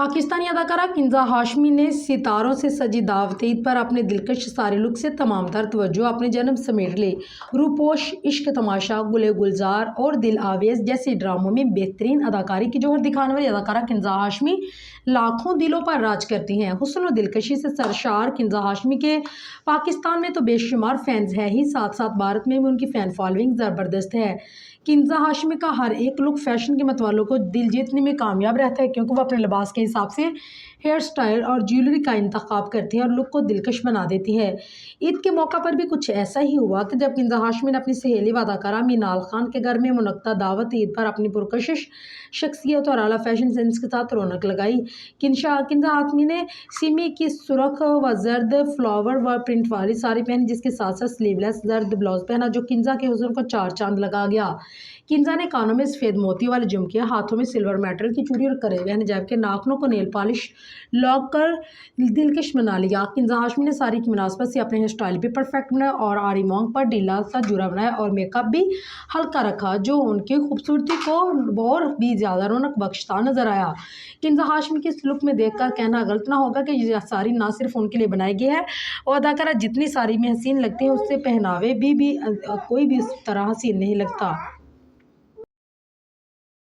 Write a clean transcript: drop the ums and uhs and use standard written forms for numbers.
पाकिस्तानी अदाकारा किंजा हाशमी ने सितारों से सजी दावत ईद पर अपने दिलकश सारे लुक से तमाम तर तवज्जो अपने जन्म समेट ले। रूपोश, इश्क तमाशा, गुले गुलजार और दिल आवेज जैसे ड्रामों में बेहतरीन अदाकारी की जोहर दिखाने वाली अदाकारा किंजा हाशमी लाखों दिलों पर राज करती हैं। हुस्न और दिलकशी से सरशार किंजा हाशमी के पाकिस्तान में तो बेशुमार फैंस हैं ही, साथ साथ भारत में भी उनकी फ़ैन फॉलोइंग ज़बरदस्त है। किंजा हाशमी का हर एक लुक फैशन के मतवालों को दिल जीतने में कामयाब रहता है, क्योंकि वो अपने लिबास के हिसाब से हेयर स्टाइल और ज्वेलरी का इंतखाब करती हैं और लुक को दिलकश बना देती है। ईद के मौका पर भी कुछ ऐसा ही हुआ कि जब किंजा हाशमी ने अपनी सहेली व अदाकारा मीनाल खान के घर में मुनक्कदा दावत ईद पर अपनी पुरकशिश शख्सियत और आला फैशन सेंस के साथ रौनक लगाई। किंजा हाशमी ने सिमी की सुर्ख व जर्द फ्लावर व प्रिंट वाली साड़ी पहनी, जिसके साथ साथ स्लीवलेस जर्द ब्लाउज पहना, जो किंजा के हुस्न को चार चांद लगा गया। किंजा ने कानों में सफ़ेद मोती वाले झुमके, हाथों में सिल्वर मेटल की चूड़ी और करे पहने, जबकि नाखूनों को नेल पॉलिश लॉक कर दिलकश बना लिया। किंजा हाशमी ने साड़ी की मुनासबत से अपने हेयर स्टाइल भी परफेक्ट बनाया और आरी मोंग पर ढीला सा जूरा बनाया और मेकअप भी हल्का रखा, जो उनकी खूबसूरती को और भी ज़्यादा रौनक बख्शता नजर आया। किंजा हाशमी के इस लुक में देखकर कहना गलत ना होगा कि यह साड़ी ना सिर्फ उनके लिए बनाई गई है, और अदाकारा जितनी साड़ी में हसीन लगती है, उससे पहनावे भी कोई भी उस तरह हसीन नहीं लगता।